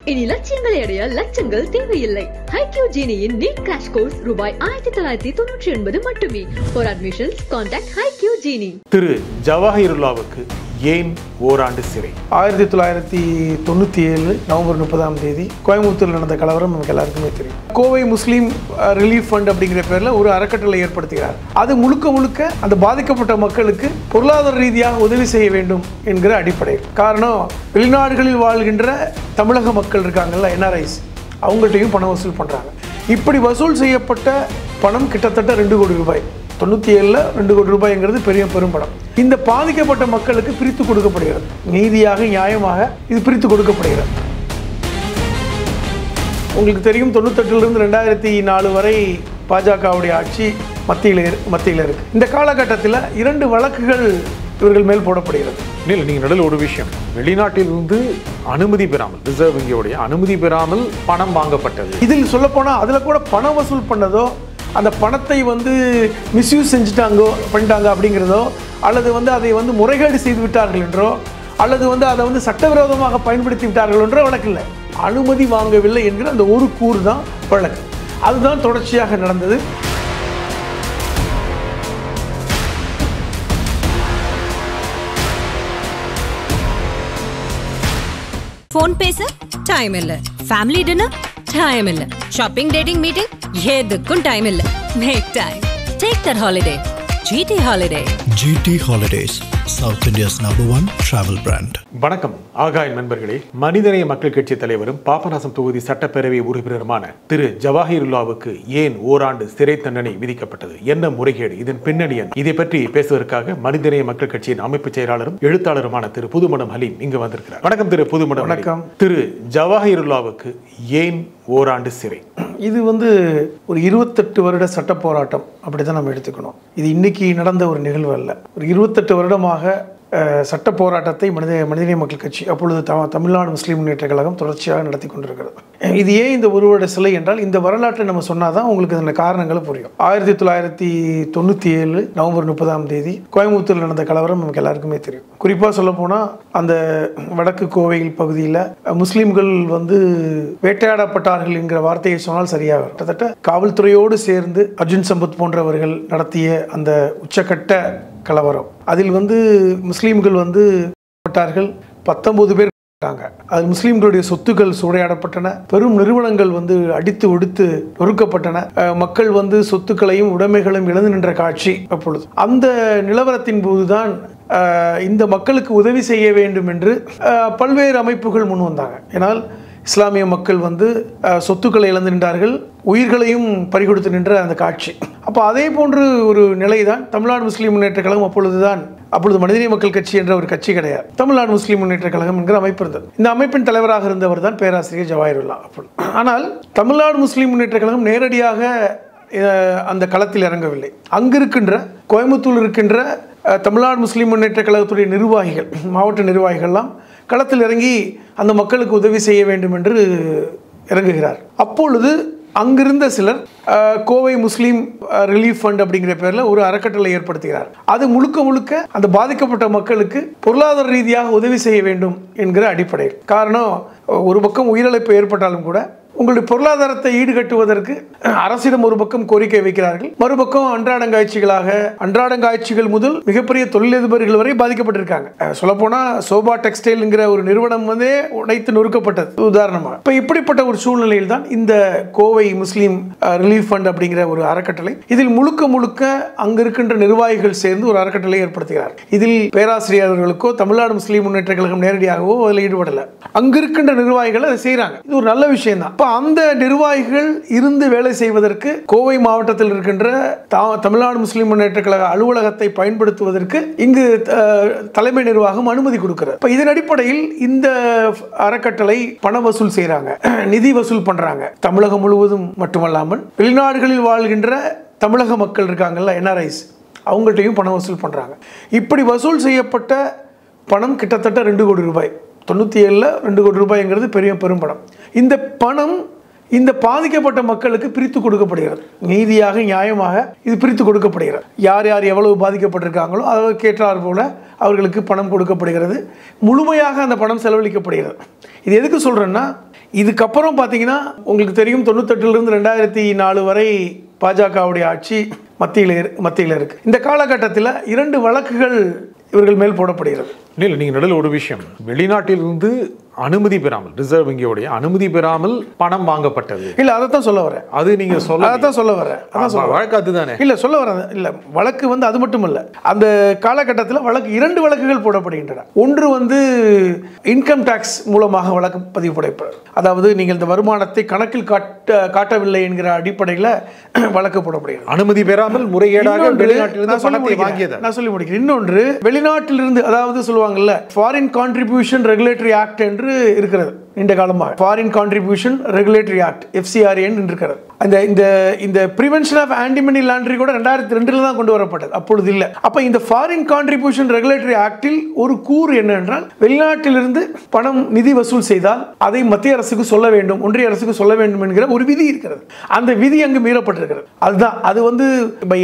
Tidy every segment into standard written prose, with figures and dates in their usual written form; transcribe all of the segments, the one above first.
இனி லட்சியங்களை அடைய லட்சங்கள் தேவையில்லை. HiQ Genie-யின் நீட் கிராஷ் கோர்ஸ் ரூபாய் 1999 மட்டுமே. For admissions, contact HiQ Genie. திரு ஜவாஹிருல்லாவுக்கு ஏன் ஓராண்டு சிறை? 1997 நவம்பர் 30 கோயம்புத்தூரில் நடந்த கலவரம் நமக்கு எல்லாருக்குமே தெரியும். கோவை முஸ்லீம் ரிலீஃப் ஃபண்ட் அப்படிங்கிற பேரில் ஒரு அறக்கட்டளை ஏற்படுத்துகிறார். அது முழுக்க அந்த பாதிக்கப்பட்ட மக்களுக்கு பொருளாதார ரீதியாக உதவி செய்ய வேண்டும் என்கிற அடிப்படையில். காரணம், வெளிநாடுகளில் வாழ்கின்ற தமிழக மக்கள் இருக்காங்கல்ல, NRIs, அவங்கள்ட்டையும் பணம் வசூல் பண்ணுறாங்க. இப்படி வசூல் செய்யப்பட்ட பணம் கிட்டத்தட்ட 2 கோடி ரூபாய். 97 2 கோடி ரூபாய்ங்கிறது பெரும் பணம். இந்த பாதிக்கப்பட்ட மக்களுக்கு பிரித்து கொடுக்கப்படுகிறது. நீதியாக நியாயமாக இது பிரித்து கொடுக்கப்படுகிறது. உங்களுக்கு தெரியும், 98 2004 வரை பாஜகவுடைய ஆட்சி மத்தியில் இருக்கு. இந்த காலகட்டத்தில் 2 வழக்குகள் இவர்கள் மேல் போடப்படுகிறது. இல்லை, நீங்கள் நடுவில் ஒரு விஷயம், வெளிநாட்டிலிருந்து அனுமதி பெறாமல், ரிசர்வ் வங்கியோடைய அனுமதி பெறாமல் பணம் வாங்கப்பட்டது. இதில் சொல்லப்போனால் அதில் கூட பணம் வசூல் பண்ணதோ, அந்த பணத்தை மிஸ்யூஸ் பண்ணிட்டாங்க அப்படிங்கிறதோ, அல்லது அதை முறைகேடு செய்து விட்டார்கள் என்றோ, அல்லது அதை சட்டவிரோதமாக பயன்படுத்தி விட்டார்கள் என்றோ வழக்கு இல்லை. அனுமதி வாங்கவில்லை என்கிற அந்த ஒரு கூறு தான் வழக்கு. அதுதான் தொடர்ச்சியாக நடந்தது. फोन पे से टाइम இல்ல, फैमिली डिनर टाइम இல்ல, शॉपिंग डेटिंग मीटिंग எதுக்கும் டைம் இல்ல. Make time, take that holiday. GT Holiday. GT Holidays, South India's #1 travel brand. வணக்கம் ஆகாயின் நண்பர்களே. மனிதநேய மக்கள் கட்சி தலைவரும் பாபநாசம் தொகுதி சட்டப்பேரவை உறுப்பினருமான திரு ஜவாஹிருல்லாவுக்கு ஏன் ஓராண்டு சிறை தண்டனை விதிக்கப்பட்டது? என்ன முறைகேடு? இதன் பின்னணி என்ன? இதை பற்றி பேசுவதற்காக மனிதநேய மக்கள் கட்சியின் அமைப்பு செயலாளரும் எழுத்தாளருமான திரு புதுமடம் ஹலீம் இங்கு வந்திருக்கிறார். வணக்கம் திரு புதுமடம். வணக்கம். திரு ஜவாஹிருல்லாவுக்கு ஏன் ஓராண்டு சிறை? இது ஒரு 28 வருட சட்ட போராட்டம், அப்படிதான் நம்ம எடுத்துக்கணும். இது இன்னைக்கு நடந்த ஒரு நிகழ்வு அல்ல. ஒரு 28 வருடமாக சட்ட போராட்டத்தை மனிதநேய மக்கள் கட்சி, அப்பொழுது தமிழ்நாடு முஸ்லீம் முன்னேற்ற கழகம் தொடர்ச்சியாக நடத்தி கொண்டிருக்கிறது. இது ஏன் இந்த ஒரு வருட சிலை என்றால், இந்த வரலாற்றை நம்ம சொன்னாதான் உங்களுக்கு அந்த காரணங்கள் புரியும். 1997 நவம்பர் 30 கோயம்புத்தூரில் நடந்த கலவரம் நமக்கு எல்லாருக்குமே தெரியும். குறிப்பாக சொல்ல போனால், அந்த வடக்கு கோவையில் பகுதியில் முஸ்லீம்கள் வேட்டையாடப்பட்டார்கள் என்கிற வார்த்தையை சொன்னால் சரியாக, கிட்டத்தட்ட காவல்துறையோடு சேர்ந்து அர்ஜுன் சம்பத் போன்றவர்கள் நடத்திய அந்த உச்சக்கட்ட கலவரம். அதில் முஸ்லீம்கள் 19 பேர். அதில் முஸ்லீம்களுடைய சொத்துக்கள் சூறையாடப்பட்டன. பெரும் நிறுவனங்கள் அடித்து ஒடுத்து நொறுக்கப்பட்டன. மக்கள் சொத்துக்களையும் உடைமைகளையும் இழந்து நின்ற காட்சி அப்பொழுது. அந்த நிலவரத்தின் போதுதான் இந்த மக்களுக்கு உதவி செய்ய வேண்டும் என்று பல்வேறு அமைப்புகள் முன் வந்தாங்க. ஏன்னால் இஸ்லாமிய மக்கள் சொத்துக்களை இழந்து நின்றார்கள், உயிர்களையும் பறிகொடுத்து நின்ற அந்த காட்சி. அப்போ அதே போன்று ஒரு நிலைதான் தமிழ்நாடு முஸ்லீம் முன்னேற்ற கழகம் அப்பொழுது மனிதநேய மக்கள் கட்சி என்ற ஒரு கட்சி கிடையாது, தமிழ்நாடு முஸ்லீம் முன்னேற்ற கழகம் என்கிற அமைப்பு இருந்தது. இந்த அமைப்பின் தலைவராக இருந்தவர் தான் பேராசிரியர் ஜவாஹிருல்லா. ஆனால் தமிழ்நாடு முஸ்லீம் முன்னேற்ற கழகம் நேரடியாக அந்த களத்தில் இறங்கவில்லை. அங்கிருக்கின்ற கோயம்புத்தூர் இருக்கின்ற தமிழ்நாடு முஸ்லீம் முன்னேற்ற கழகத்துடைய நிர்வாகிகள், மாவட்ட நிர்வாகிகள்லாம் களத்தில் இறங்கி அந்த மக்களுக்கு உதவி செய்ய வேண்டும் என்று இறங்குகிறார். அப்பொழுது அங்கிருந்த சிலர் கோவை முஸ்லீம் ரிலீஃப் ஃபண்ட் அப்படிங்கிற பேரில் ஒரு அறக்கட்டளை ஏற்படுத்துகிறார். அது முழுக்க அந்த பாதிக்கப்பட்ட மக்களுக்கு பொருளாதார ரீதியாக உதவி செய்ய வேண்டும் என்கிற அடிப்படையில். காரணம், ஒரு பக்கம் உயிரிழப்பு ஏற்பட்டாலும் கூட உங்களுடைய பொருளாதாரத்தை ஈடுகட்டுவதற்கு அரசிடம் ஒரு பக்கம் கோரிக்கை வைக்கிறார்கள், மறுபக்கம் அன்றாடங்காட்சிகள் முதல் மிகப்பெரிய தொழிலதிபர்கள் வரை பாதிக்கப்பட்டிருக்காங்க. சொல்லப்போனா சோபா டெக்ஸ்டைல்ங்கிற ஒரு நிறுவனம் உடைத்து நொறுக்கப்பட்டது உதாரணமாக. இப்ப இப்படிப்பட்ட ஒரு சூழ்நிலையில் தான் இந்த கோவை முஸ்லீம் ரிலீஃப் ஃபண்ட் அப்படிங்கிற ஒரு அறக்கட்டளை, இதில் முழுக்க அங்க இருக்கின்ற நிர்வாகிகள் சேர்ந்து ஒரு அறக்கட்டளை ஏற்படுத்துகிறார். இதில் பேராசிரியர்களுக்கோ தமிழ்நாடு முஸ்லீம் முன்னேற்ற கழகம் நேரடியாகவோ அதில் ஈடுபடல, அங்க இருக்கின்ற நிர்வாகிகள் அதை செய்யறாங்க. இது ஒரு நல்ல விஷயம் தான். அந்த நிர்வாகிகள் இருந்து வேலை செய்வதற்கு கோவை மாவட்டத்தில் இருக்கின்ற தமிழ்நாடு முஸ்லீம் முன்னேற்ற கழக அலுவலகத்தை பயன்படுத்துவதற்கு இங்கு தலைமை நிர்வாகம் அனுமதி கொடுக்கிறது. இதன் அடிப்படையில் இந்த அறக்கட்டளை பண வசூல் செய்யறாங்க, நிதி வசூல் பண்றாங்க. தமிழகம் முழுவதும் மட்டுமல்லாமல் வெளிநாடுகளில் வாழ்கின்ற தமிழக மக்கள் இருக்காங்கல்ல, NRIs, அவங்கள்ட்டையும் பண வசூல் பண்றாங்க. இப்படி வசூல் செய்யப்பட்ட பணம் கிட்டத்தட்ட 2 கோடி ரூபாய். 97 2 கோடி ரூபாய்ங்கிறது பெரும் பணம். இந்த பணம் இந்த பாதிக்கப்பட்ட மக்களுக்கு பிரித்து கொடுக்கப்படுகிறது. நீதியாக நியாயமாக இது பிரித்து கொடுக்கப்படுகிறது. யார் யார் எவ்வளவு பாதிக்கப்பட்டிருக்காங்களோ அதற்கு ஏற்றார் போல அவர்களுக்கு பணம் கொடுக்கப்படுகிறது. முழுமையாக அந்த பணம் செலவழிக்கப்படுகிறது. இது எதுக்கு சொல்கிறேன்னா, இதுக்கப்புறம் பார்த்தீங்கன்னா உங்களுக்கு தெரியும் 98லிருந்து 2004 வரை பாஜகவுடைய ஆட்சி மத்தியில் இருக்கு. இந்த காலகட்டத்தில் 2 வழக்குகள் இவர்கள் மேல் போடப்படுகிறது. இல்லை, நீங்கள் நடுவில் ஒரு விஷயம், வெளிநாட்டிலிருந்து அனுமதி பெறாமல், ரிசர்வ் வங்கியோடைய அனுமதி பெறாமல் பணம் வாங்கப்பட்டது. இல்லை, அதைத்தான் சொல்ல வரேன். அது நீங்கள் சொல்ல வரேன். வழக்கு அதுதானே? இல்லை, சொல்ல வரேன். இல்லை, வழக்கு வந்து அது மட்டும் இல்லை. அந்த காலகட்டத்தில் 2 வழக்குகள் போடப்படுகின்றன. ஒன்று இன்கம் டாக்ஸ் மூலமாக வழக்கு பதிவு போடப்படுது. அதாவது நீங்கள் இந்த வருமானத்தை கணக்கில் காட்டவில்லை என்கிற அடிப்படையில் வழக்கு போடப்படுகிறது. அனுமதி பெறாமல் முறைகேடாக வெளிநாட்டிலிருந்து பணத்தை வாங்கியது. நான் சொல்லி முடிக்கிறேன். இன்னொன்று, வெளிநாட்டிலிருந்து, அதாவது சொல்லுவாங்கல்ல, ஃபாரின் கான்ட்ரிபியூஷன் ரெகுலேட்டரி ஆக்ட் என்று இருக்கிறது. நீண்ட காலமாக foreign contribution regulatory act FCRA இருக்கிறது. இந்த prevention of anti money laundry கூட 2002 தான் கொண்டு வரப்பட்டது, அப்பொழுது இல்லை. அப்ப இந்த ஃபாரின் கான்ட்ரிபியூஷன் ரெகுலேட்டரி ஆக்டில் ஒரு கூறு என்னவென்றால், வெளிநாட்டிலிருந்து பணம் நிதி வசூல் செய்தால் அதை மத்திய அரசுக்கு சொல்ல வேண்டும், ஒன்றிய அரசுக்கு சொல்ல வேண்டும் என்கிற ஒரு விதி இருக்கிறது. அந்த விதி அங்கு மீறப்பட்டிருக்கிறது. அதுதான் அது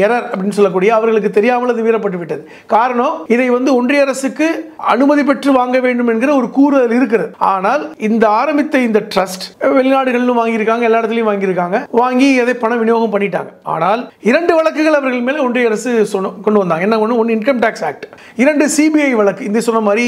எரர் அப்படின்னு சொல்லக்கூடிய, அவர்களுக்கு தெரியாமல் அது மீறப்பட்டு விட்டது. காரணம், இதை ஒன்றிய அரசுக்கு அனுமதி பெற்று வாங்க வேண்டும் என்கிற ஒரு கூறு இருக்கிறது. ஆனால் இந்த ஆரம்பித்த இந்த ட்ரஸ்ட் வெளிநாடுகளிலும் வாங்கியிருக்காங்க, எல்லா இடத்துலையும் வாங்கியிருக்காங்க, வாங்கி அதை பணம் விநியோகம் பண்ணிட்டாங்க. ஆனால் 2 வழக்குகள் அவர்கள் மேலே ஒன்றிய அரசு கொண்டு வந்தாங்க. என்ன ஒன்று இன்கம் டாக்ஸ் ஆக்ட், 2 CBI வழக்கு, இந்த சொன்ன மாதிரி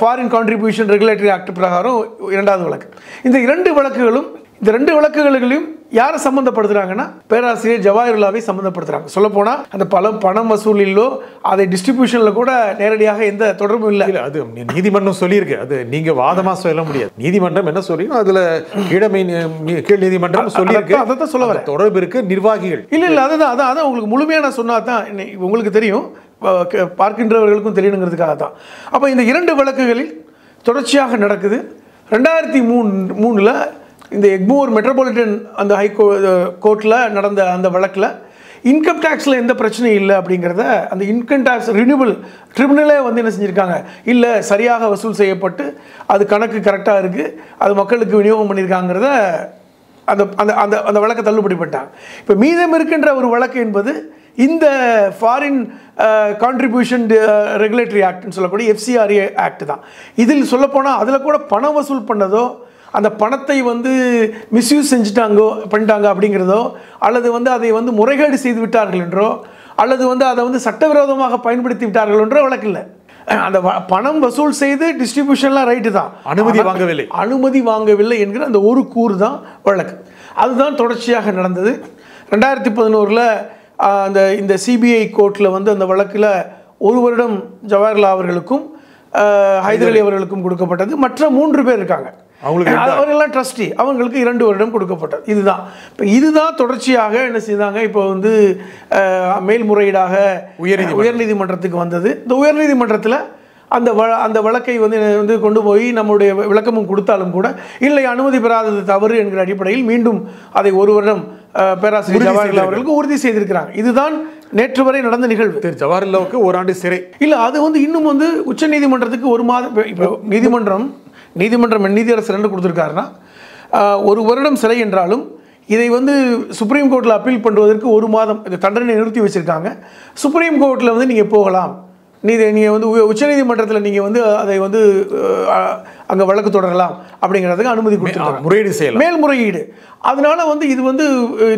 ஃபாரின் கான்ட்ரிபியூஷன் ரெகுலேட்டரி ஆக்ட் பிரகாரம் 2வது வழக்கு. இந்த 2 வழக்குகளும், இந்த 2 வழக்குகளிலும் யாரை சம்பந்தப்படுத்துறாங்கன்னா, பேராசிரியர் ஜவாஹிருல்லாவை சம்பந்தப்படுத்துறாங்க. சொல்ல போனா அந்த பணம் வசூலிலோ அதை டிஸ்ட்ரிபியூஷன்ல கூட நேரடியாக எந்த தொடர்பும் இல்லை. அது நீதிமன்றம் சொல்லியிருக்கு, அது நீங்க வாதமா சொல்ல முடியாது. நீதிமன்றம் என்ன சொல்லியும் அதுல கீழ் நீதிமன்றம் சொல்லியிருக்கு. அதான் சொல்ல வர தொடர்பு இருக்கு நிர்வாகிகள். இல்ல அதான் உங்களுக்கு முழுமையா நான் சொன்னா தான் உங்களுக்கு தெரியும், பார்க்கின்றவர்களுக்கும் தெரியணுங்கிறதுக்காக தான். அப்ப இந்த 2 வழக்குகளில் தொடர்ச்சியாக நடக்குது. 2003 இந்த எக்மோர் மெட்ரோபாலிட்டன் அந்த கோர்ட்டில் நடந்த அந்த வழக்கில் இன்கம் டேக்ஸில் எந்த பிரச்சனையும் இல்லை அப்படிங்கிறத அந்த இன்கம் டேக்ஸ் ரினியூவல் ட்ரிபியூனலே என்ன செஞ்சுருக்காங்க, இல்லை சரியாக வசூல் செய்யப்பட்டு அது கணக்கு கரெக்டாக இருக்குது, அது மக்களுக்கு விநியோகம் பண்ணியிருக்காங்கிறத அந்த அந்த அந்த வழக்கை தள்ளுபடி பண்ணிட்டாங்க. இப்போ மீதம் இருக்கின்ற ஒரு வழக்கு என்பது இந்த ஃபாரின் கான்ட்ரிபியூஷன் ரெகுலேட்டரி ஆக்ட்னு சொல்லக்கூடிய FCRA ஆக்ட் தான். இதில் சொல்லப்போனால் அதில் கூட பணம் வசூல் பண்ணதோ, அந்த பணத்தை மிஸ்யூஸ் பண்ணிட்டாங்க அப்படிங்கிறதோ, அல்லது அதை முறைகேடு செய்து விட்டார்கள் என்றோ, அல்லது அதை சட்டவிரோதமாக பயன்படுத்தி விட்டார்கள் என்றோ வழக்கு இல்லை. அந்த பணம் வசூல் செய்து டிஸ்ட்ரிபியூஷன்லாம் ரைட்டு தான், அனுமதி வாங்கவில்லை என்கிற அந்த ஒரு கூறு தான் வழக்கு. அதுதான் தொடர்ச்சியாக நடந்தது. 2011 இந்த CBI கோர்ட்டில் அந்த வழக்கில் 1 வருடம் ஜவஹர்லால் அவர்களுக்கும் ஹைதர் அலி அவர்களுக்கும் கொடுக்கப்பட்டது. மற்ற 3 பேர் இருக்காங்க, அவர்களெல்லாம் ட்ரஸ்டி, அவங்களுக்கு 2 வருடம் கொடுக்கப்பட்டது. இதுதான் தொடர்ச்சியாக என்ன செய்தாங்க, இப்போ மேல்முறையீடாக உயர்நீதிமன்றத்துக்கு வந்தது. இந்த உயர்நீதிமன்றத்தில் அந்த வழக்கை கொண்டு போய் நம்முடைய விளக்கமும் கொடுத்தாலும் கூட, இல்லை அனுமதி பெறாதது தவறு என்கிற அடிப்படையில் மீண்டும் அதை 1 வருடம் பேராசிரியர் ஜவஹர்லால் அவர்களுக்கு உறுதி செய்திருக்கிறாங்க. இதுதான் நேற்று வரை நடந்த நிகழ்வு. ஜவஹர்லாலுக்கு 1 ஆண்டு சிறை இல்லை, அது இன்னும் உச்ச நீதிமன்றத்துக்கு 1 மாதம். இப்போ நீதிமன்றம் நீதியரசர் என்ன கொடுத்துருக்காருன்னா, 1 வருடம் சிறை என்றாலும் இதை சுப்ரீம் கோர்ட்டில் அப்பீல் பண்ணுவதற்கு 1 மாதம் இந்த தண்டனை நிறுத்தி வச்சுருக்காங்க. சுப்ரீம் கோர்ட்டில் நீங்கள் போகலாம், நீங்கள் உச்சநீதிமன்றத்தில் நீங்கள் அதை அங்கே வழக்கு தொடரலாம் அப்படிங்கிறதுக்கு அனுமதி கொடுத்துருக்காங்க. முறையீடு செய்யலாம், மேல்முறையீடு. அதனால இது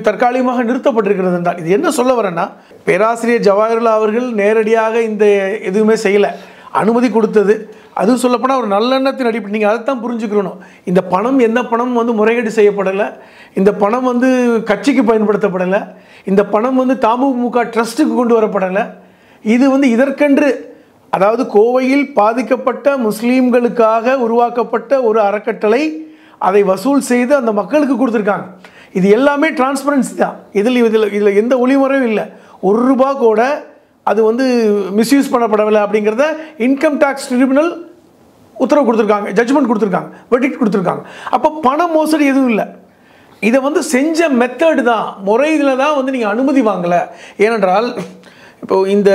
தற்காலிகமாக நிறுத்தப்பட்டிருக்கிறது தான். இது என்ன சொல்ல வரேன்னா, பேராசிரியர் ஜவஹர்லால் அவர்கள் நேரடியாக இந்த எதுவுமே செய்யலை, அனுமதி கொடுத்தது. அதுவும் சொல்லப்போனால் ஒரு நல்லெண்ணத்தின் அடிப்படை. நீங்கள் அதைத்தான் புரிஞ்சுக்கணும். இந்த பணம் எந்த பணம் முறைகேடு செய்யப்படலை, இந்த பணம் கட்சிக்கு பயன்படுத்தப்படலை, இந்த பணம் தமுமுக ட்ரஸ்ட்டுக்கு கொண்டு வரப்படலை. இது இதற்கென்று, அதாவது கோவையில் பாதிக்கப்பட்ட முஸ்லீம்களுக்காக உருவாக்கப்பட்ட ஒரு அறக்கட்டளை அதை வசூல் செய்து அந்த மக்களுக்கு கொடுத்துருக்காங்க. இது எல்லாமே டிரான்ஸ்பரன்சி தான். இதில் எந்த ஒளிமுறையும் இல்லை. 1 ரூபா கூட அது மிஸ்யூஸ் பண்ணப்படவில்லை அப்படிங்கிறத இன்கம் டாக்ஸ் ட்ரிபியூனல் உத்தரவு கொடுத்துருக்காங்க, ஜட்ஜ்மெண்ட் கொடுத்துருக்காங்க, வெர்டிக்ட் கொடுத்துருக்காங்க. அப்போ பண மோசடி எதுவும் இல்லை. இதை செஞ்ச மெத்தடு தான், முறையில் தான் நீங்கள் அனுமதி வாங்கலை. ஏனென்றால் இப்போ இந்த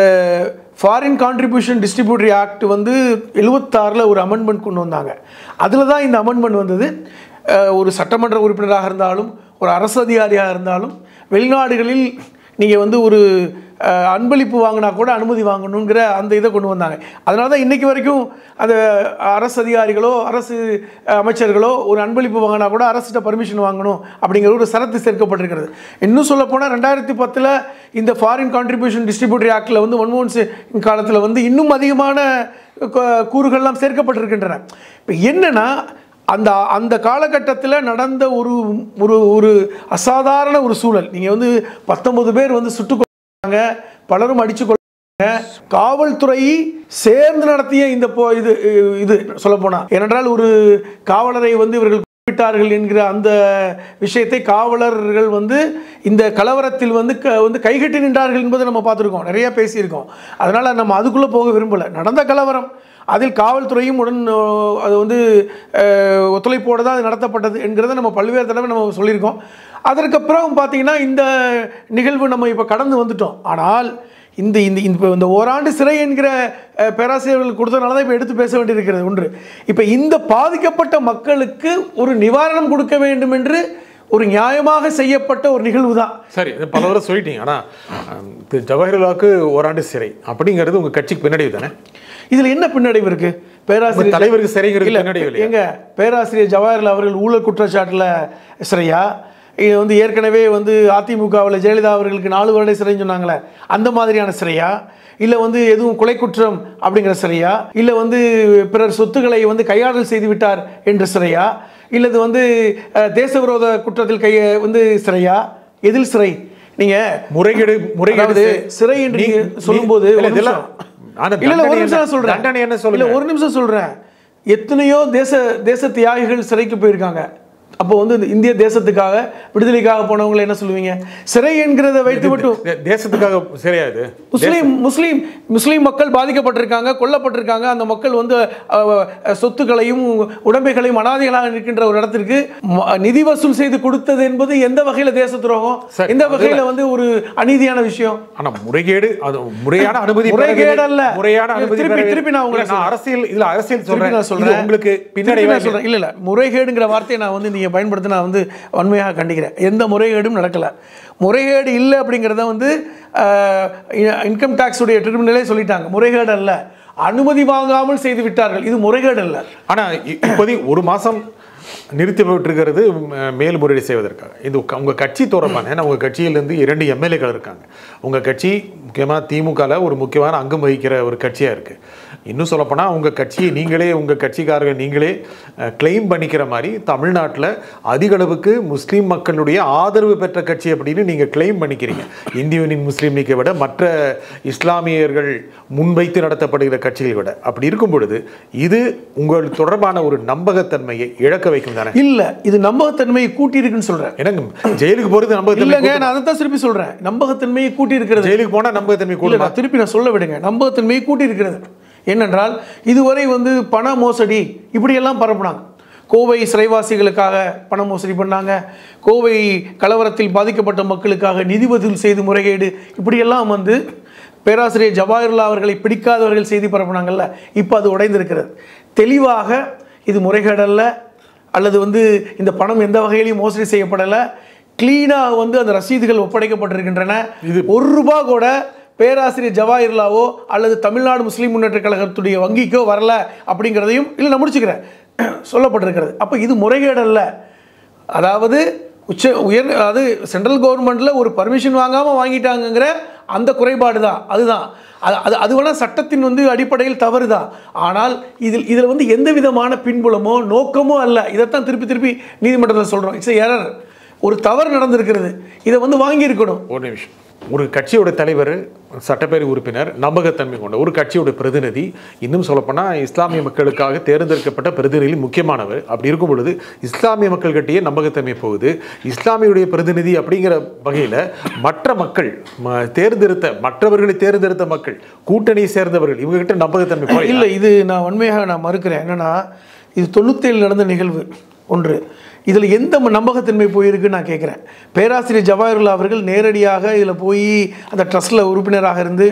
ஃபாரின் கான்ட்ரிபியூஷன் டிஸ்ட்ரிபியூட்டரி ஆக்ட் 76 ஒரு அமெண்ட்மெண்ட் கொண்டு வந்தாங்க. அதில் தான் இந்த அமெண்ட்மெண்ட் வந்தது. ஒரு சட்டமன்ற உறுப்பினராக இருந்தாலும், ஒரு அரசு அதிகாரியாக இருந்தாலும், வெளிநாடுகளில் நீங்கள் ஒரு அன்பளிப்பு வாங்கினா கூட அனுமதி வாங்கணுங்கிற அந்த இதை கொண்டு வந்தாங்க. அதனால தான் இன்றைக்கி வரைக்கும் அந்த அரசு அதிகாரிகளோ அரசு அமைச்சர்களோ ஒரு அன்பளிப்பு வாங்கினா கூட அரசிட்ட பர்மிஷன் வாங்கணும் அப்படிங்கிற ஒரு சரத்து சேர்க்கப்பட்டிருக்கிறது. இன்னும் சொல்லப்போனால் 2010 இந்த ஃபாரின் கான்ட்ரிபியூஷன் டிஸ்ட்ரிபியூட்டரி ஆக்டில் வந்து மன்மோகன் சிங் காலத்தில் வந்து இன்னும் அதிகமான கூறுகள்லாம் சேர்க்கப்பட்டிருக்கின்றன. இப்போ என்னென்னா அந்த காலகட்டத்தில் நடந்த ஒரு ஒரு ஒரு அசாதாரண ஒரு சூழல். நீங்கள் வந்து 19 பேர் வந்து சுட்டுக் கொண்டாங்க, பலரும் அடித்து கொண்டாங்க. காவல்துறை சேர்ந்து நடத்திய இந்த இது சொல்லப்போனால், ஏனென்றால் ஒரு காவலரை வந்து இவர்கள் விட்டார்கள் என்கிற அந்த விஷயத்தை காவலர்கள் வந்து இந்த கலவரத்தில் வந்து கைகட்டி நின்றார்கள் என்பதை நம்ம பார்த்துருக்கோம், நிறைய பேசியிருக்கோம். அதனால் நம்ம அதுக்குள்ளே போக விரும்பலை. நடந்த கலவரம், அதில் காவல்துறையும் உடன் அது வந்து ஒத்துழைப்போடு தான் அது நடத்தப்பட்டது என்கிறத நம்ம பல்வேறு தடவை நம்ம சொல்லியிருக்கோம். அதற்கப்புறம் பார்த்திங்கன்னா இந்த நிகழ்வு நம்ம இப்போ கடந்து வந்துட்டோம். ஆனால் இந்த ஓராண்டு சிறை என்கிற பேராசிரியர்கள் கொடுத்தனால தான் இப்போ எடுத்து பேச வேண்டியிருக்கிறது ஒன்று. இப்போ இந்த பாதிக்கப்பட்ட மக்களுக்கு ஒரு நிவாரணம் கொடுக்க வேண்டும் என்று ஒரு நியாயமாக செய்யப்பட்ட ஒரு நிகழ்வு தான். சரி, பல வரை சொல்லிட்டீங்க. ஆனால் ஜவஹர்லாலுக்கு ஓராண்டு சிறை அப்படிங்கிறது உங்கள் கட்சிக்கு பின்னடைவு தானே? இதில் என்ன பின்னடைவு இருக்குது? பேராசிரியர் தலைவருக்கு சிறைங்கிறது பின்னடைவு எங்க? பேராசிரியர் ஜவஹர்லால் அவர்கள் ஊழல் குற்றச்சாட்டில் சிறையா? இது வந்து ஏற்கனவே வந்து அதிமுகவில் ஜெயலலிதா அவர்களுக்கு 4 வருட சிறைன்னு சொன்னாங்களே, அந்த மாதிரியான சிறையா? இல்லை வந்து எதுவும் கொலை குற்றம் அப்படிங்கிற சிறையா? இல்லை வந்து பிறர் சொத்துக்களை வந்து கையாடல் செய்து விட்டார் என்ற சிறையா? இல்லை இது வந்து தேசவிரோத குற்றத்தில் வந்து சிறையா? எதில் சிறை? நீங்கள் முறைகேடு சிறை என்று சொல்லும்போது ஒரு நிமிஷம் சொல்றேன். எத்தனையோ தேச தியாகிகள் சிறைக்கு போயிருக்காங்க. அப்போ வந்து இந்திய தேசத்துக்காக விடுதலைக்காக போனவங்களை என்ன சொல்லுவீங்க? சிறை என்கிறத வைத்து மட்டும் தேசத்துக்காக சிறையாது. முஸ்லீம் மக்கள் பாதிக்கப்பட்டிருக்காங்க, கொல்லப்பட்டிருக்காங்க. அந்த மக்கள் வந்து சொத்துக்களையும் உடைமைகளையும் அனாதைகளாக நிற்கின்ற ஒரு இடத்திற்கு நிதி வசூல் செய்து கொடுத்தது என்பது எந்த வகையில் தேச துரோகம், எந்த வகையில் வந்து ஒரு அநீதியான விஷயம்? ஆனா முறைகேடு, அது முறையான அனுமதி, முறைகேடு அல்ல, முறையான அனுமதி. திருப்பி நான் உங்களுக்கு அரசியல் சொல்றேன், உங்களுக்கு பின்னாடி சொல்றேன். இல்ல முறைகேடுங்கிற வார்த்தையை நான் வந்து பயன்படுத்தி நான் வந்து வன்மையாக கண்டிக்கிறேன். எந்த முறைகேடும் நடக்கலை. முறைகேடு இல்லை அப்படிங்கிறத வந்து இன்கம் டாக்ஸ் உடைய ட்ரிபியூனலே சொல்லிட்டாங்க. முறைகேடு அல்ல, அனுமதி வாங்காமல் செய்து விட்டார்கள், இது முறைகேடு அல்ல. ஆனால் இப்போதைக்கு 1 மாதம் நிறுத்தப்பட்டிருக்கிறது மேல்முறையீடு செய்வதற்காக. இது உங்கள் கட்சி தொடர்பான, ஏன்னா உங்கள் கட்சியிலேருந்து 2 எம்எல்ஏக்கள் இருக்காங்க. உங்கள் கட்சி முக்கியமாக திமுகவில் ஒரு முக்கியமான அங்கம் வகிக்கிற ஒரு கட்சியாக இருக்குது. இன்னும் சொல்லப்போனால் உங்கள் கட்சியை நீங்களே, உங்கள் கட்சிக்காரர்கள் நீங்களே கிளைம் பண்ணிக்கிற மாதிரி தமிழ்நாட்டில் அதிக அளவுக்கு முஸ்லீம் மக்களுடைய ஆதரவு பெற்ற கட்சி அப்படின்னு நீங்கள் கிளைம் பண்ணிக்கிறீங்க. இந்திய யூனியன் முஸ்லீம் லீக்கை விட, மற்ற இஸ்லாமியர்கள் முன்வைத்து நடத்தப்படுகிற கட்சிகளை விட. அப்படி இருக்கும் பொழுது இது உங்கள் தொடர்பான ஒரு நம்பகத்தன்மையை இழக்க வைக்கும் தானே? இல்ல, இது நம்பகத்தன்மையை கூட்டி இருக்குன்னு சொல்றேன். எனக்கு ஜெயிலுக்கு போறது நம்பகத்தன்மை இல்லைங்க, நான் அதை தான் திருப்பி சொல்றேன். நம்பகத்தன்மையை கூட்டி இருக்கிறது. ஜெயிலுக்கு போனா நம்பகத்தன்மை கூட திருப்பி நான் சொல்ல விடுங்க. நம்பகத்தன்மையை கூட்டி இருக்கிறது. என்னென்றால் இதுவரை வந்து பண மோசடி இப்படியெல்லாம் பரப்புனாங்க. கோவை சிறைவாசிகளுக்காக பண மோசடி பண்ணாங்க, கோவை கலவரத்தில் பாதிக்கப்பட்ட மக்களுக்காக நிதி வசூல் செய்து முறைகேடு, இப்படியெல்லாம் வந்து பேராசிரியர் ஜவஹர்லால் அவர்களை பிடிக்காதவர்கள் செய்தி பரப்புனாங்கல்ல. இப்போ அது உடைந்திருக்கிறது. தெளிவாக இது முறைகேடல்ல, அல்லது வந்து இந்த பணம் எந்த வகையிலையும் மோசடி செய்யப்படலை. கிளீனாக வந்து அந்த ரசீதுகள் ஒப்படைக்கப்பட்டிருக்கின்றன. இது ₹1 கூட பேராசிரியர் ஜவஹர்லாவோ அல்லது தமிழ்நாடு முஸ்லீம் முன்னேற்ற கழகத்துடைய வங்கிக்கோ வரல அப்படிங்கிறதையும் இல்லை நான் முடிச்சுக்கிறேன் சொல்லப்பட்டிருக்கிறது. அப்போ இது முறைகேடு அல்ல. அதாவது அது சென்ட்ரல் கவர்மெண்ட்டில் ஒரு பர்மிஷன் வாங்காமல் வாங்கிட்டாங்கிற அந்த குறைபாடு தான். அதுதான் அது வேணால் சட்டத்தின் வந்து அடிப்படையில் தவறு தான். ஆனால் இதில் வந்து எந்த விதமான பின்புலமோ நோக்கமோ அல்ல. இதைத்தான் திருப்பி நீதிமன்றத்தில் சொல்கிறோம். It's error. ஒரு தவறு நடந்திருக்கிறது, இதை வந்து வாங்கியிருக்கணும். ஒரு நிமிஷம். ஒரு கட்சியோட தலைவர், சட்டப்பேரவை உறுப்பினர், நம்பகத்தன்மை கொண்ட ஒரு கட்சியோட பிரதிநிதி, இன்னும் சொல்லப்போனால் இஸ்லாமிய மக்களுக்காக தேர்ந்தெடுக்கப்பட்ட பிரதிநிதி முக்கியமானவர். அப்படி இருக்கும் பொழுது இஸ்லாமிய மக்கள் கிட்டேயே நம்பகத்தன்மை போகுது. இஸ்லாமியுடைய பிரதிநிதி அப்படிங்கிற வகையில் மற்ற மக்கள் மற்றவர்களை தேர்ந்தெடுத்த மக்கள், கூட்டணியை சேர்ந்தவர்கள், இவங்ககிட்ட நம்பகத்தன்மை இல்லை. இது நான் உண்மையாக மறுக்கிறேன். என்னன்னா இது 97 நடந்த நிகழ்வு ஒன்று. இதில் எந்த நம்பகத்தன்மை போயிருக்குன்னு நான் கேட்குறேன். பேராசிரியர் ஜவஹர்லால் அவர்கள் நேரடியாக இதில் போய் அந்த ட்ரஸ்ட்டில் உறுப்பினராக இருந்து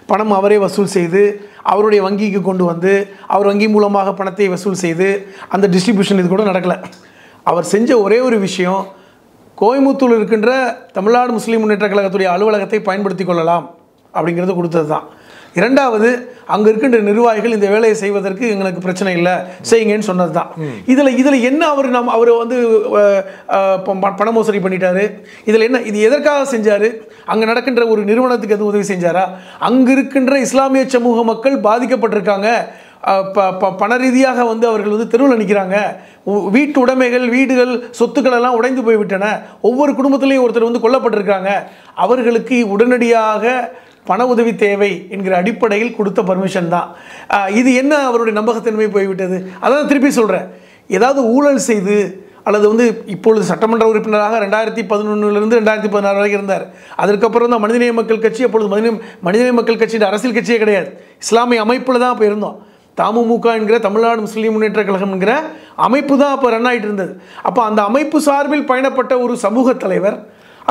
பணம் அவரே வசூல் செய்து அவருடைய வங்கிக்கு கொண்டு வந்து அவர் வங்கி மூலமாக பணத்தை வசூல் செய்து அந்த டிஸ்ட்ரிபியூஷன் இது கூட நடக்கலை. அவர் செஞ்ச ஒரே ஒரு விஷயம், கோயம்புத்தூரில் இருக்கின்ற தமிழ்நாடு முஸ்லீம் முன்னேற்ற கழகத்துடைய அலுவலகத்தை பயன்படுத்தி கொள்ளலாம் அப்படிங்கிறது கொடுத்தது தான். இரண்டாவது, அங்கே இருக்கின்ற நிர்வாகிகள் இந்த வேலையை செய்வதற்கு எங்களுக்கு பிரச்சனை இல்லை, செய்யுங்கன்னு சொன்னது தான். இதில் என்ன அவர் வந்து பண மோசடி பண்ணிட்டாரு, இதில் என்ன, இது எதற்காக செஞ்சார், அங்கே நடக்கின்ற ஒரு நிறுவனத்துக்கு எதுவும் உதவி செஞ்சாரா? அங்கே இருக்கின்ற இஸ்லாமிய சமூக மக்கள் பாதிக்கப்பட்டிருக்காங்க, பண ரீதியாக வந்து அவர்கள் வந்து தெருவில் நிற்கிறாங்க, வீட்டு உடைமைகள், வீடுகள், சொத்துக்கள் எல்லாம் உடைந்து போய்விட்டன, ஒவ்வொரு குடும்பத்திலையும் ஒருத்தர் வந்து கொல்லப்பட்டிருக்காங்க, அவர்களுக்கு உடனடியாக பண உதவி தேவை என்கிற அடிப்படையில் கொடுத்த பர்மிஷன் தான். இது என்ன அவருடைய நம்பகத்தன்மை போய்விட்டது? அதான் திருப்பி சொல்கிறேன், ஏதாவது ஊழல் செய்து அல்லது வந்து இப்பொழுது சட்டமன்ற உறுப்பினராக 2011 2016 வரைக்கும் இருந்தார். அதற்கப்புறம் தான் மனிதநேய மக்கள் கட்சி, அப்பொழுது மனிதநேய மக்கள் கட்சியின் அரசியல் கட்சியே கிடையாது, இஸ்லாமிய அமைப்பில் தான் அப்போ இருந்தோம். தமுமுக என்கிற தமிழ்நாடு முஸ்லீம் முன்னேற்ற கழகம் என்கிற அமைப்பு தான் அப்போ ரன் ஆகிட்டு இருந்தது. அப்போ அந்த அமைப்பு சார்பில் பயணப்பட்ட ஒரு சமூக தலைவர்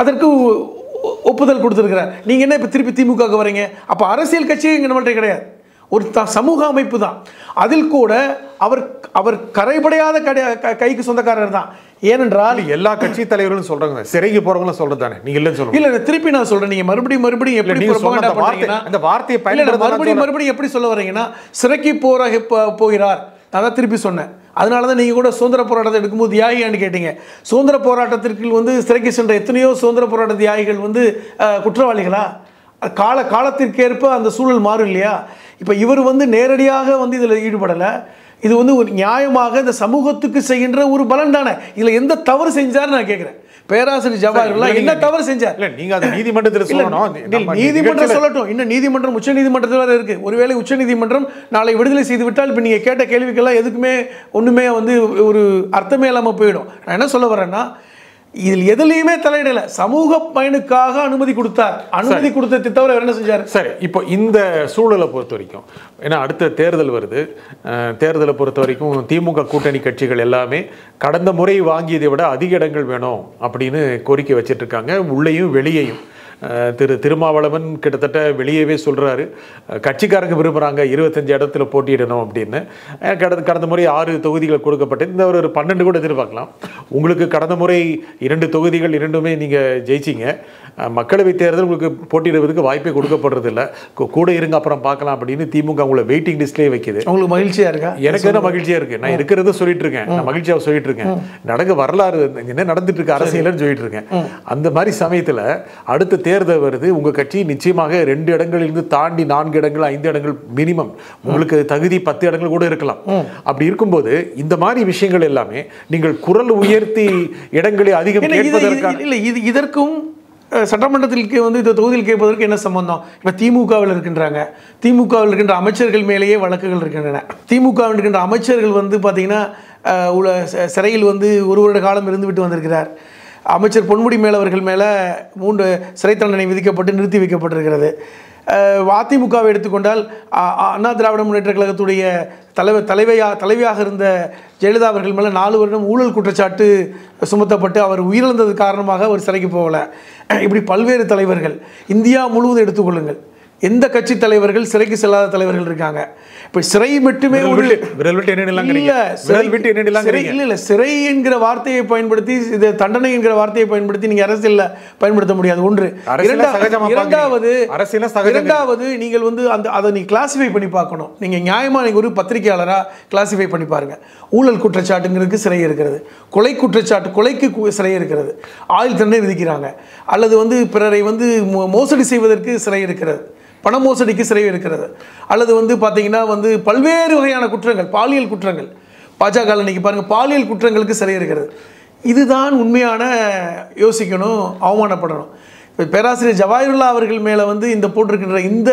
அதற்கு ஒப்புதல் கொடுத்துருக்கிறார். நீங்கள் என்ன இப்போ திருப்பி திமுகவுக்கு வரீங்க? அப்போ அரசியல் கட்சியே இங்கே நம்மள்கிட்ட கிடையாது, ஒரு சமூக அமைப்பு தான். அதில் கூட அவர் கரைபடையாத கைக்கு சொந்தக்காரர் தான். ஏனென்றால் எல்லா கட்சி தலைவர்களும் சொல்றாங்க, சிறைக்கு போறவங்களும் சொல்றது தானே, நீங்க இல்லைன்னு சொல்லுங்க. இல்ல திருப்பி நான் சொல்றேன், நீங்க மறுபடியும் எப்படி அந்த வார்த்தையை மறுபடியும் எப்படி சொல்ல வரீங்கன்னா, சிறைக்கு போகிறார். நான் தான் திருப்பி சொன்னேன். அதனால தான் நீங்கள் கூட சுதந்திர போராட்டத்தை எடுக்கும்போது தியாகியான்னு கேட்டீங்க. சுதந்திர போராட்டத்திற்கு வந்து சிறைக்கு சென்ற எத்தனையோ சுதந்திர போராட்ட தியாகிகள் வந்து குற்றவாளிகளா? காலத்திற்கேற்ப அந்த சூழல் மாறும் இல்லையா? இப்போ இவர் வந்து நேரடியாக வந்து இதில் ஈடுபடலை, இது வந்து ஒரு நியாயமாக இந்த சமூகத்துக்கு செய்கின்ற ஒரு பலன் தானே. இதில் எந்த தவறு செஞ்சார்னு நான் கேட்குறேன். பேராசிரியர் ஜவாஹிருல்லாஹ் என்ன தவறு செஞ்சார்? நீங்க அது நீதிமன்றத்தில் சொல்லணும். நீதிமன்றம் சொல்லட்டும். இன்னும் நீதிமன்றம் உச்ச நீதிமன்றத்தில் வரை இருக்கு. ஒருவேளை உச்ச நீதிமன்றம் நாளை விடுதலை செய்து விட்டால் இப்போ நீங்க கேட்ட கேள்விக்கெல்லாம் எதுக்குமே ஒண்ணுமே வந்து ஒரு அர்த்தமே இல்லாமல் போயிடும். நான் என்ன சொல்ல வரேன்னா, இதில் எதுலையுமே தலையிடல, சமூக பயனுக்காக அனுமதி கொடுத்தார். அனுமதி கொடுத்த தவிர என்ன செஞ்சார்? சரி, இப்போ இந்த சூழலை பொறுத்த வரைக்கும், ஏன்னா அடுத்த தேர்தல் வருது, தேர்தலை பொறுத்த வரைக்கும் திமுக கூட்டணி கட்சிகள் எல்லாமே கடந்த முறை வாங்கியதை விட அதிக இடங்கள் வேணும் அப்படின்னு கோரிக்கை வச்சிட்டு இருக்காங்க, உள்ளேயும் வெளியேயும். திருமாவளவன் கிட்டத்தட்ட வெளியவே சொல்றாரு, கட்சிக்காரங்க விரும்புறாங்க 25 இடத்துல போட்டியிடணும் அப்படின்னு. கடந்த முறை 6 தொகுதிகள் கொடுக்கப்பட்டு இந்த ஒரு 12 கூட எதிர்பார்க்கலாம். உங்களுக்கு கடந்த முறை 2 தொகுதிகள் இரண்டுமே நீங்க ஜெயிச்சிங்க. மக்களவை தேர்தல் உங்களுக்கு போட்டியிடுவதற்கு வாய்ப்பே கொடுக்கப்படுறது இல்லை, கூட இருங்க அப்புறம் பார்க்கலாம் அப்படின்னு திமுக உங்களை வெயிட்டிங் லிஸ்ட்லேயே வைக்குது. உங்களுக்கு மகிழ்ச்சியா இருக்கா? எனக்கு என்ன மகிழ்ச்சியா இருக்கு, நான் இருக்கிறத சொல்லிட்டு இருக்கேன், நான் மகிழ்ச்சியாக சொல்லிட்டு இருக்கேன். நடக்க வரலாறு என்ன நடந்துட்டு இருக்கு அரசியல்னு சொல்லிட்டு இருக்கேன். அந்த மாதிரி சமயத்தில் அடுத்த தேர்தல் வருது, உங்க கட்சி நிச்சயமாக 2 இடங்களிலிருந்து தாண்டி 4 இடங்கள் 5 இடங்கள் மினிமம், உங்களுக்கு தகுதி 10 இடங்கள் கூட இருக்கலாம். அப்படி இருக்கும்போது இந்த மாதிரி விஷயங்கள் எல்லாமே நீங்கள் குரல் உயர்த்தி இடங்களை அதிகம் கேட்பதற்கான இல்லை. இதற்கும் சட்டமன்றத்திற்கு வந்து இந்த தொகுதியில் கேட்பதற்கு என்ன சம்பந்தம்? இப்போ திமுகவில் இருக்கின்றாங்க, திமுகவில் இருக்கின்ற அமைச்சர்கள் மேலேயே வழக்குகள் இருக்கின்றன. திமுகவில் இருக்கின்ற அமைச்சர்கள் வந்து பார்த்தீங்கன்னா சிறையில் வந்து 1 வருட காலம் இருந்து விட்டு வந்திருக்கிறார். அமைச்சர் பொன்முடி மேலவர்கள் மேலே 3 சிறை தண்டனை விதிக்கப்பட்டு நிறுத்தி வைக்கப்பட்டிருக்கிறது. அதிமுகவை எடுத்துக்கொண்டால் அண்ணா திராவிட முன்னேற்ற கழகத்துடைய தலைவியாக இருந்த ஜெயலலிதா அவர்கள் மேலே 4 வருடம் ஊழல் குற்றச்சாட்டு சுமத்தப்பட்டு அவர் உயிரிழந்தது காரணமாக அவர் சிறைக்கு போகலை. இப்படி பல்வேறு தலைவர்கள் இந்தியா முழுவதும் எடுத்துக்கொள்ளுங்கள், எந்த கட்சி தலைவர்கள் சிறைக்கு செல்லாத தலைவர்கள் இருக்காங்க. இப்போ சிறை மட்டுமே சிறை என்கிற வார்த்தையை பயன்படுத்தி, இது தண்டனை என்கிற வார்த்தையை பயன்படுத்தி நீங்க அரசியலில் பயன்படுத்த முடியாது. ஒன்று. இரண்டாவது நீங்கள் வந்து அதை நீ கிளாசிஃபை பண்ணி பார்க்கணும். நீங்க நியாயமா நீங்க ஒரு பத்திரிகையாளரா கிளாசிஃபை பண்ணி பாருங்க. ஊழல் குற்றச்சாட்டுங்கிறதுக்கு சிறை இருக்கிறது, கொலை குற்றச்சாட்டு கொலைக்கு சிறை இருக்கிறது, ஆயுள் தண்டனை விதிக்கிறாங்க, அல்லது வந்து பிறரை வந்து மோசடி செய்வதற்கு சிறை இருக்கிறது, பண மோசடிக்கு சிறை இருக்கிறது, அல்லது வந்து பார்த்தீங்கன்னா வந்து பல்வேறு வகையான குற்றங்கள், பாலியல் குற்றங்கள், பாஜக இன்னைக்கு பாருங்கள் பாலியல் குற்றங்களுக்கு சிறை இருக்கிறது. இதுதான் உண்மையான யோசிக்கணும், அவமானப்படணும். இப்போ பேராசிரியர் ஜவாஹிருல்லாஹ் அவர்கள் மேலே வந்து இந்த போட்டிருக்கின்ற இந்த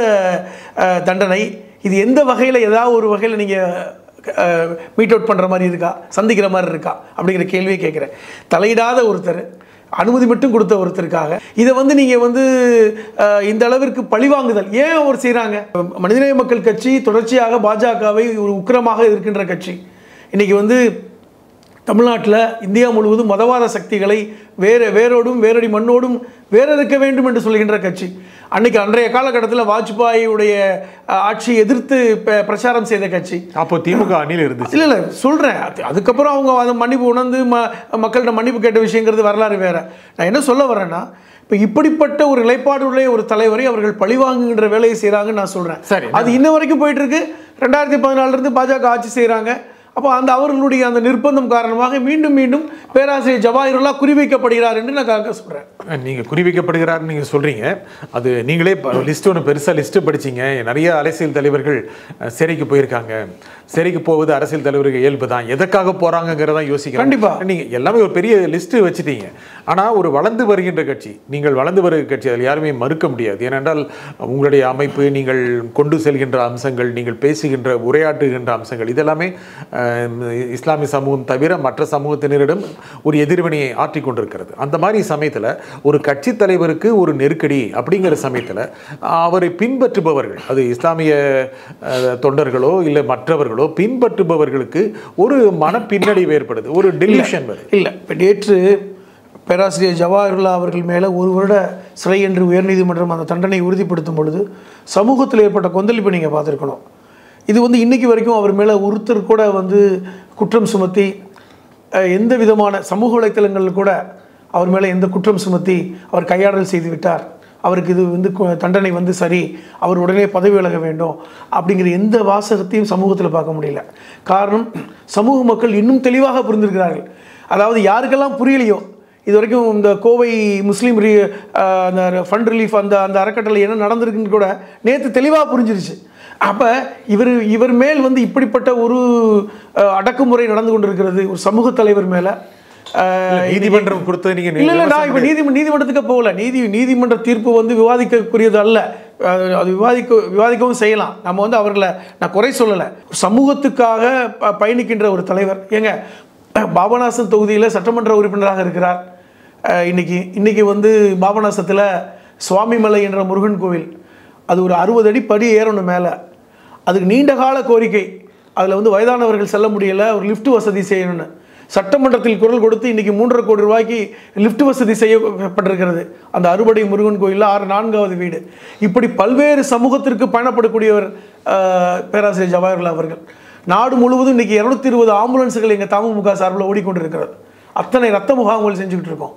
தண்டனை இது எந்த வகையில் ஏதாவது ஒரு வகையில் நீங்கள் மீட் அவுட் பண்ணுற மாதிரி இருக்கா, சந்திக்கிற மாதிரி இருக்கா அப்படிங்கிற கேள்வியை கேட்குறேன். தலையிடாத ஒருத்தர், அனுமதி மட்டும் கொடுத்த ஒருத்தருக்காக இதை வந்து நீங்கள் வந்து இந்த அளவிற்கு பழிவாங்குதல் ஏன் அவர் செய்கிறாங்க? மனிதநேய மக்கள் கட்சி தொடர்ச்சியாக பாஜகவை ஒரு உக்கிரமாக இருக்கின்ற கட்சி. இன்றைக்கி வந்து தமிழ்நாட்டில் இந்தியா முழுவதும் மதவாத சக்திகளை வேரோடும் வேரடி மண்ணோடும் வேறறுக்க வேண்டும் என்று சொல்கின்ற கட்சி. அன்றைய காலகட்டத்தில் வாஜ்பாயுடைய ஆட்சியை எதிர்த்து பிரச்சாரம் செய்த கட்சி. அப்போ திமுக அணியில் இருந்துச்சு. இல்லை சொல்கிறேன், அதுக்கப்புறம் அவங்க அதை மன்னிப்பு உணர்ந்து மக்கள்கிட்ட மன்னிப்பு கேட்ட விஷயங்கிறது வரலாறு வேறு. நான் என்ன சொல்ல வரேன்னா, இப்போ இப்படிப்பட்ட ஒரு நிலைப்பாடுடைய ஒரு தலைவரை அவர்கள் பழிவாங்குகின்ற வேலையை செய்கிறாங்கன்னு நான் சொல்கிறேன். சரி, அது இன்ன வரைக்கும் போயிட்டு இருக்கு. 2014 பாஜக ஆட்சி செய்கிறாங்க. அப்போ அவர்களுடைய அந்த நிர்பந்தம் காரணமாக மீண்டும் மீண்டும் பேராசிரியர் ஜவாஹிருல்லா குறிவைக்கப்படுகிறார் என்று நான் சொல்கிறேன். நீங்கள் குறிவைக்கப்படுகிறார்னு நீங்கள் சொல்கிறீங்க. அது நீங்களே லிஸ்ட் ஒன்று பெருசாக லிஸ்ட்டு படிச்சிங்க. நிறைய அரசியல் தலைவர்கள் சிறைக்கு போயிருக்காங்க. சிறைக்கு போவது அரசியல் தலைவர்கள் இயல்பு தான். எதற்காக போகிறாங்கிறதான் யோசிக்கிறேன். கண்டிப்பாக நீங்கள் எல்லாமே ஒரு பெரிய லிஸ்ட்டு வச்சுட்டீங்க. ஆனால் ஒரு வளர்ந்து வருகின்ற கட்சி, நீங்கள் வளர்ந்து வருகிற கட்சி, அதில் யாருமே மறுக்க முடியாது. ஏனென்றால் உங்களுடைய அமைப்பு, நீங்கள் கொண்டு செல்கின்ற அம்சங்கள், நீங்கள் பேசுகின்ற உரையாற்றுகின்ற அம்சங்கள், இதெல்லாமே இஸ்லாமிய சமூகம் தவிர மற்ற சமூகத்தினரிடம் ஒரு எதிர்வினையை ஆற்றிக் கொண்டிருக்கிறது. அந்த மாதிரி சமயத்தில் ஒரு கட்சி தலைவருக்கு ஒரு நெருக்கடி அப்படிங்கிற சமயத்தில் அவரை பின்பற்றுபவர்கள், அது இஸ்லாமிய தொண்டர்களோ இல்லை மற்றவர்களோ, பின்பற்றுபவர்களுக்கு ஒரு மன பின்னடைவு ஏற்படுது, ஒரு டெலிஷன் வருது. இல்லை, இப்போ நேற்று பேராசிரியர் ஜவாஹிருல்லா அவர்கள் மேலே 1 வருட சிறை என்று உயர்நீதிமன்றம் அந்த தண்டனை உறுதிப்படுத்தும் பொழுது சமூகத்தில் ஏற்பட்ட கொந்தளிப்பு நீங்கள் பார்த்துருக்கணும். இது இன்றைக்கி வரைக்கும் அவர் மேலே ஒருத்தர் கூட குற்றம் சுமத்தி, எந்த விதமான சமூக வலைத்தளங்களில் கூட அவர் மேலே எந்த குற்றம் சுமத்தி அவர் கையாடல் செய்து விட்டார், அவருக்கு இது தண்டனை சரி, அவர் உடனே பதவி விலக வேண்டும் அப்படிங்கிற எந்த வாசகத்தையும் சமூகத்தில் பார்க்க முடியல. காரணம், சமூக மக்கள் இன்னும் தெளிவாக புரிந்திருக்கிறார்கள். அதாவது யாருக்கெல்லாம் புரியலையோ, இது வரைக்கும் இந்த கோவை முஸ்லீம் அந்த ஃபண்ட் ரிலீஃப் அந்த அறக்கட்டளை என்ன நடந்திருக்குன்னு கூட நேற்று தெளிவாக புரிஞ்சிருச்சு. அப்போ இவர் மேல் இப்படிப்பட்ட ஒரு அடக்குமுறை நடந்து கொண்டிருக்கிறது ஒரு சமூக தலைவர் மேலே. நீதிமன்றம் கொடுத்தது நீங்கள் இல்லை இல்லை, நான் இப்போ நீதிமன்றத்துக்கு போகல. நீதிமன்ற தீர்ப்பு விவாதிக்கக்கூடியது அல்ல. அது விவாதிக்கவும் செய்யலாம். நம்ம அவர்களை நான் குறை சொல்லலை. சமூகத்துக்காக பயணிக்கின்ற ஒரு தலைவர். ஏங்க, பாபநாசம் தொகுதியில் சட்டமன்ற உறுப்பினராக இருக்கிறார். இன்னைக்கு பாபநாசத்தில் சுவாமிமலை என்ற முருகன் கோவில், அது ஒரு 60 அடி படி ஏறணும் மேலே. அதுக்கு நீண்ட கால கோரிக்கை. அதில் வயதானவர்கள் செல்ல முடியலை, ஒரு லிஃப்ட் வசதி செய்யணும்னு சட்டமன்றத்தில் குரல் கொடுத்து இன்றைக்கி 3.5 கோடி ரூபாய்க்கு லிஃப்ட் வசதி செய்யப்பட்டிருக்கிறது. அந்த அறுபடை முருகன் கோயிலில் 4வது வீடு. இப்படி பல்வேறு சமூகத்திற்கு பயணப்படக்கூடியவர் பேராசிரியர் ஜவாஹிருல்லா அவர்கள். நாடு முழுவதும் இன்றைக்கி 220 ஆம்புலன்ஸுகள் எங்கள் தமுமுக சார்பில் ஓடிக்கொண்டிருக்கிறது. அத்தனை ரத்த முகாம்கள் செஞ்சுக்கிட்டு இருக்கோம்.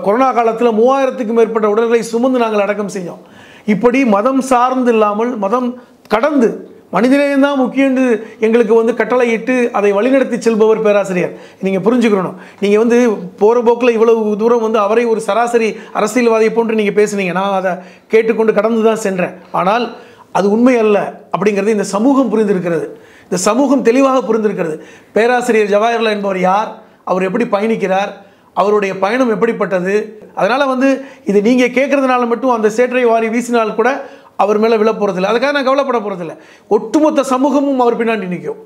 கொரோனா காலத்தில் 3000க்கும் மேற்பட்ட உடல்களை சுமந்து நாங்கள் அடக்கம் செஞ்சோம். இப்படி மதம் சார்ந்து இல்லாமல் மதம் கடந்து மனிதநேயம் தான் முக்கியம் எங்களுக்கு கட்டளையிட்டு அதை வழிநடத்தி செல்பவர் பேராசிரியர். நீங்கள் புரிஞ்சுக்கணும். நீங்கள் போகிற போக்கில் இவ்வளவு தூரம் அவரை ஒரு சராசரி அரசியல்வாதியை போன்று நீங்கள் பேசுனீங்க. நான் அதை கேட்டுக்கொண்டு கடந்து தான் சென்றேன். ஆனால் அது உண்மை அல்ல அப்படிங்கிறது இந்த சமூகம் புரிந்திருக்கிறது. இந்த சமூகம் தெளிவாக புரிந்திருக்கிறது. பேராசிரியர் ஜவாஹிருல்லா என்பவர் யார், அவர் எப்படி பயணிக்கிறார், அவருடைய பயணம் எப்படிப்பட்டது. அதனால் இது நீங்கள் கேட்குறதுனால மட்டும் அந்த சேற்றை வாரி வீசினால் கூட அவர் மேலே விழ போகிறதில்லை. அதுக்காக நான் கவலைப்பட போகிறதில்லை. ஒட்டுமொத்த சமூகமும் அவர் பின்னாடி நிற்கும்.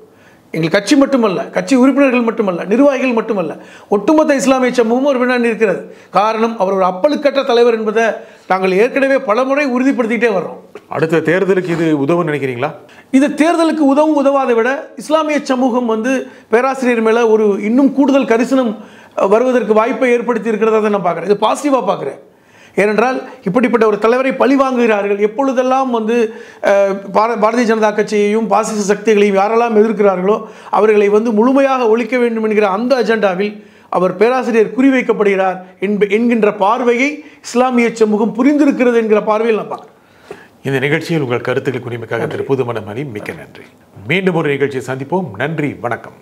எங்கள் கட்சி மட்டுமல்ல, கட்சி உறுப்பினர்கள் மட்டுமல்ல, நிர்வாகிகள் மட்டுமல்ல, ஒட்டுமொத்த இஸ்லாமிய சமூகமும் அவர் பின்னாடி இருக்கிறது. காரணம், அவர் ஒரு அப்பழுக்கற்ற தலைவர் என்பதை நாங்கள் ஏற்கனவே பலமுறை உறுதிப்படுத்திக்கிட்டே வர்றோம். அடுத்த தேர்தலுக்கு இது உதவும் நினைக்கிறீங்களா? இது தேர்தலுக்கு உதவாதை விட இஸ்லாமிய சமூகம் பேராசிரியர் மேலே ஒரு இன்னும் கூடுதல் கரிசனம் வருவதற்கு வாய்ப்பை ஏற்படுத்தி இருக்கிறத நான் பார்க்குறேன். இது பாசிட்டிவாக பார்க்குறேன். ஏனென்றால் இப்படிப்பட்ட ஒரு தலைவரை பழி வாங்குகிறார்கள். எப்பொழுதெல்லாம் பாரதிய ஜனதா கட்சியையும் பாசிச சக்திகளையும் யாரெல்லாம் எதிர்க்கிறார்களோ அவர்களை முழுமையாக ஒழிக்க வேண்டும் என்கிற அந்த அஜெண்டாவில் அவர் பேராசிரியர் குறிவைக்கப்படுகிறார் என்கின்ற பார்வையை இஸ்லாமிய சமூகம் புரிந்திருக்கிறது என்கிற பார்வையில் நான் பார்க்குறேன். இந்த நிகழ்ச்சியில் உங்கள் கருத்துக்கள் குறிமைக்காக திரு புதுமணமணி மிக்க நன்றி. மீண்டும் ஒரு நிகழ்ச்சியை சந்திப்போம். நன்றி, வணக்கம்.